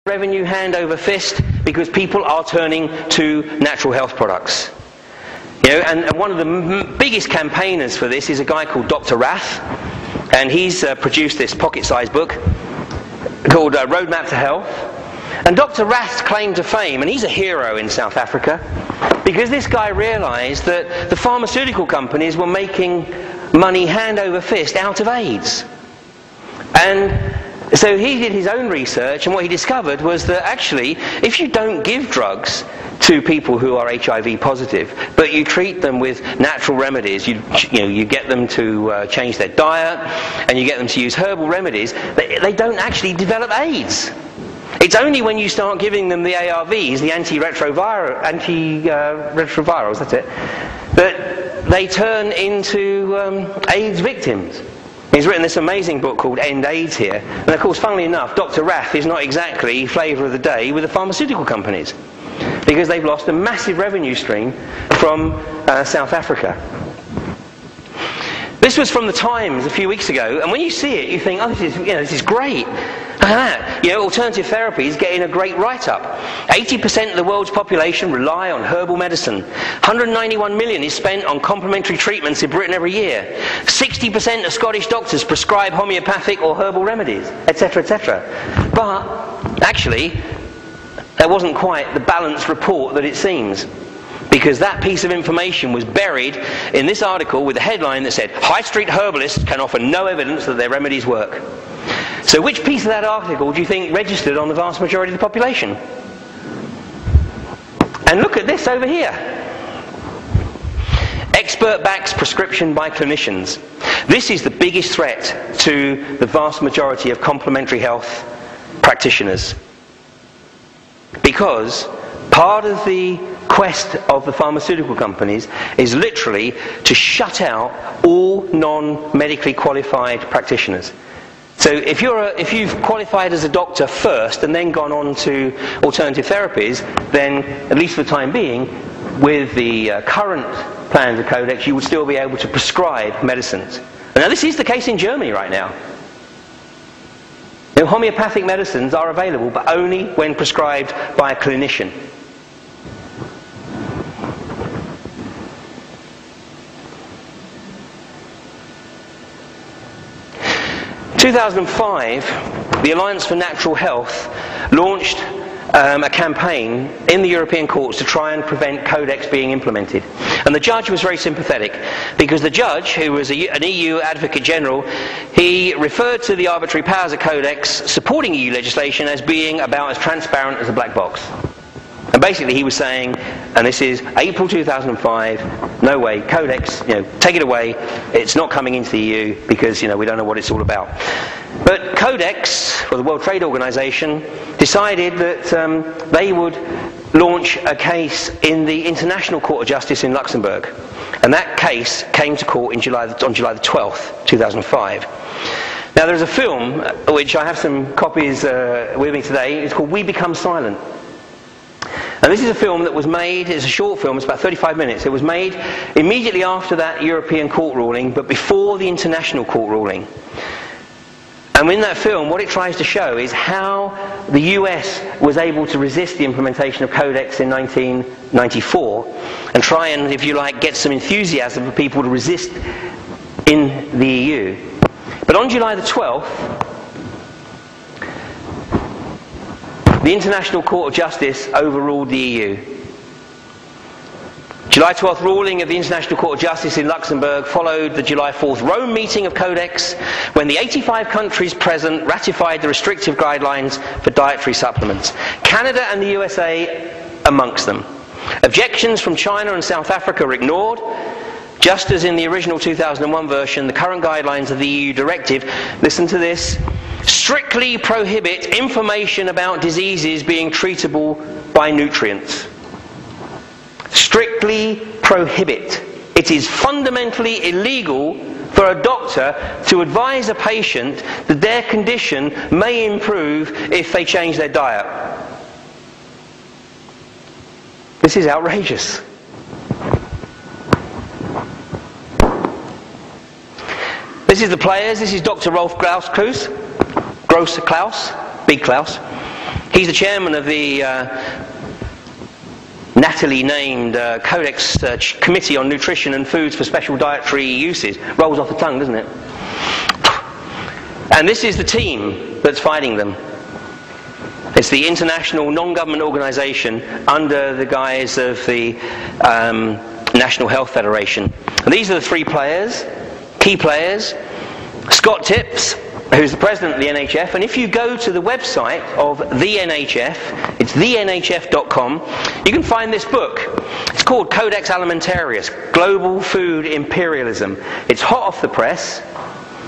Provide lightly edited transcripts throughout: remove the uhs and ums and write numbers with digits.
revenue hand over fist because people are turning to natural health products. You know, and one of the biggest campaigners for this is a guy called Dr. Rath, and he's produced this pocket-sized book called Roadmap to Health. And Dr. Rath's claim to fame, and he's a hero in South Africa, because this guy realized that the pharmaceutical companies were making money hand over fist out of AIDS. And so he did his own research, and what he discovered was that actually, if you don't give drugs to people who are HIV positive, but you treat them with natural remedies, you get them to change their diet, and you get them to use herbal remedies, they don't actually develop AIDS. It's only when you start giving them the ARVs, the antiretrovirals, that's it, that they turn into AIDS victims. He's written this amazing book called End AIDS here. And of course, funnily enough, Dr. Rath is not exactly flavour of the day with the pharmaceutical companies, because they've lost a massive revenue stream from South Africa. This was from the Times a few weeks ago, and when you see it, you think, oh, this is great. Look at that. Alternative therapy is getting a great write-up. 80% of the world's population rely on herbal medicine. 191 million is spent on complementary treatments in Britain every year. 60% of Scottish doctors prescribe homeopathic or herbal remedies, etc., etc. But, actually, that wasn't quite the balanced report that it seems. Because that piece of information was buried in this article with a headline that said, "High Street herbalists can offer no evidence that their remedies work." So which piece of that article do you think registered on the vast majority of the population? And look at this over here. Expert backs prescription by clinicians. This is the biggest threat to the vast majority of complementary health practitioners. Because part of the quest of the pharmaceutical companies is literally to shut out all non-medically qualified practitioners. So if you've qualified as a doctor first and then gone on to alternative therapies, then at least for the time being, with the current plans of Codex, you would still be able to prescribe medicines. And now this is the case in Germany right now. Homeopathic medicines are available, but only when prescribed by a clinician. 2005, the Alliance for Natural Health launched a campaign in the European courts to try and prevent Codex being implemented. And the judge was very sympathetic, because the judge, who was an EU Advocate General, he referred to the arbitrary powers of Codex supporting EU legislation as being about as transparent as a black box. And basically he was saying, and this is April 2005, no way, Codex, take it away, it's not coming into the EU because, we don't know what it's all about. But Codex, or the World Trade Organization, decided that they would launch a case in the International Court of Justice in Luxembourg. And that case came to court on July the 12th, 2005. Now there's a film, which I have some copies with me today, it's called We Become Silent. And this is a film that was made, it's a short film, it's about 35 minutes. It was made immediately after that European court ruling, but before the international court ruling. And in that film, what it tries to show is how the US was able to resist the implementation of Codex in 1994, and try and, if you like, get some enthusiasm for people to resist in the EU. But on July the 12th, the International Court of Justice overruled the EU. July 12th ruling of the International Court of Justice in Luxembourg followed the July 4th Rome meeting of Codex, when the 85 countries present ratified the restrictive guidelines for dietary supplements. Canada and the USA amongst them. Objections from China and South Africa were ignored. Just as in the original 2001 version, the current guidelines of the EU directive, listen to this, strictly prohibit information about diseases being treatable by nutrients. Strictly prohibit. It is fundamentally illegal for a doctor to advise a patient that their condition may improve if they change their diet. This is outrageous. This is the players. This is Dr. Rolf Klaus, Big Klaus. He's the chairman of the nattily named Codex Committee on Nutrition and Foods for Special Dietary Uses. Rolls off the tongue, doesn't it? And this is the team that's fighting them. It's the international non-government organisation under the guise of the National Health Federation. And these are the three players, key players. Scott Tipps, who's the president of the NHF, and if you go to the website of the NHF, it's thenhf.com, you can find this book. It's called Codex Alimentarius, Global Food Imperialism. It's hot off the press.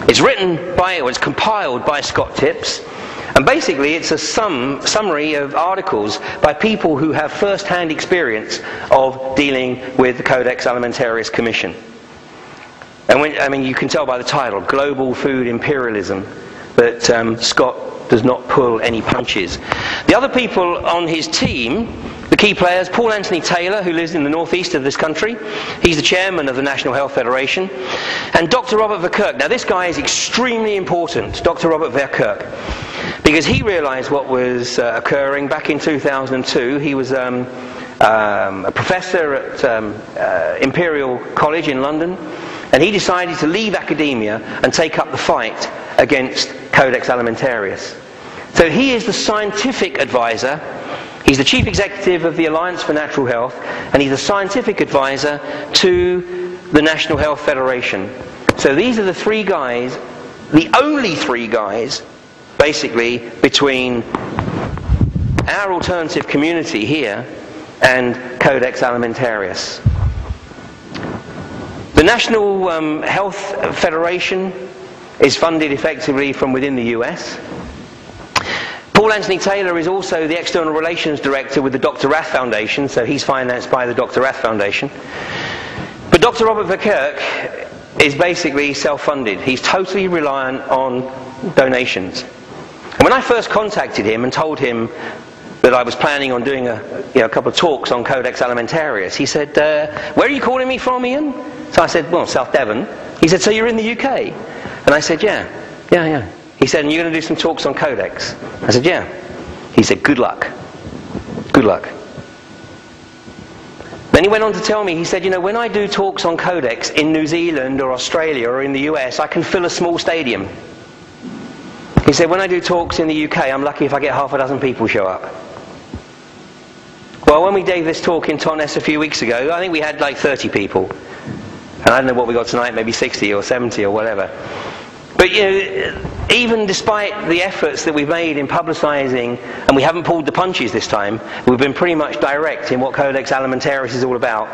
It's it's compiled by Scott Tipps. And basically it's a summary of articles by people who have first-hand experience of dealing with the Codex Alimentarius Commission. And you can tell by the title, Global Food Imperialism, that Scott does not pull any punches. The other people on his team, the key players, Paul Anthony Taylor, who lives in the northeast of this country. He's the chairman of the National Health Federation. And Dr. Robert Verkerk. Now this guy is extremely important, Dr. Robert Verkerk, because he realised what was occurring back in 2002. He was a professor at Imperial College in London. And he decided to leave academia and take up the fight against Codex Alimentarius. So he is the scientific advisor. He's the chief executive of the Alliance for Natural Health, and he's a scientific advisor to the National Health Federation. So these are the three guys, the only three guys, basically, between our alternative community here and Codex Alimentarius. The National Health Federation is funded effectively from within the US. Paul Anthony Taylor is also the External Relations Director with the Dr. Rath Foundation, so he's financed by the Dr. Rath Foundation. But Dr. Robert Verkerk is basically self-funded. He's totally reliant on donations. And when I first contacted him and told him that I was planning on doing a couple of talks on Codex Alimentarius, he said, where are you calling me from, Ian? So I said, well, South Devon. He said, so you're in the UK? And I said, yeah. He said, and you're going to do some talks on Codex? I said, yeah. He said, good luck. Good luck. Then he went on to tell me, he said, when I do talks on Codex in New Zealand or Australia or in the US, I can fill a small stadium. He said, when I do talks in the UK, I'm lucky if I get half a dozen people show up. Well, when we gave this talk in Totnes a few weeks ago, I think we had like 30 people. And I don't know what we got tonight, maybe 60 or 70 or whatever. But even despite the efforts that we've made in publicising, and we haven't pulled the punches this time, we've been pretty much direct in what Codex Alimentarius is all about,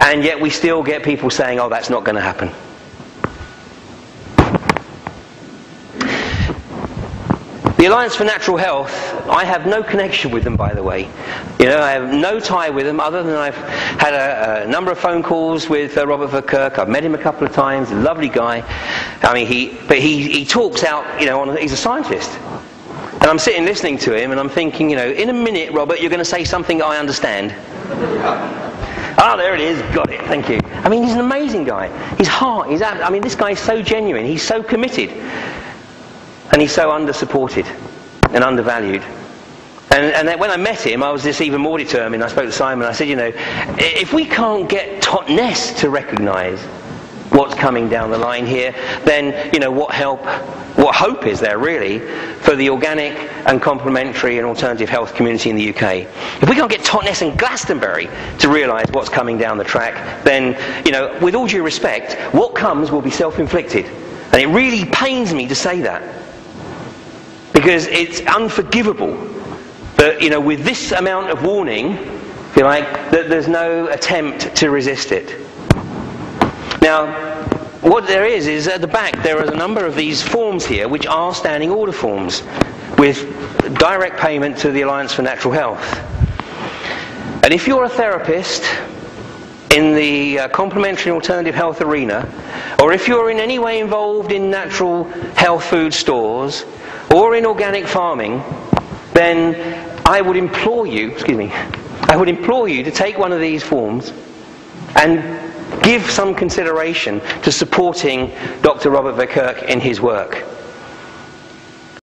and yet we still get people saying, oh, that's not going to happen. The Alliance for Natural Health, I have no connection with them, by the way. I have no tie with them other than I've had a number of phone calls with Robert Verkerk. I've met him a couple of times, a lovely guy. I mean, he talks out, he's a scientist. And I'm sitting listening to him and I'm thinking, in a minute, Robert, you're going to say something I understand. Ah, there it is, got it, thank you. I mean, he's an amazing guy. His heart, this guy is so genuine, he's so committed. And he's so under-supported and undervalued. And then when I met him, I was just even more determined. I spoke to Simon, I said, if we can't get Totnes to recognise what's coming down the line here, then, what hope is there, really, for the organic and complementary and alternative health community in the UK? If we can't get Totnes and Glastonbury to realise what's coming down the track, then, with all due respect, what comes will be self-inflicted. And it really pains me to say that. Because it's unforgivable that, with this amount of warning, if you like, that there's no attempt to resist it. Now, what there is at the back, there are a number of these forms here, which are standing order forms, with direct payment to the Alliance for Natural Health. And if you're a therapist in the complementary and alternative health arena, or if you're in any way involved in natural health food stores, or in organic farming, then I would implore you to take one of these forms and give some consideration to supporting Dr. Robert Verkerk in his work.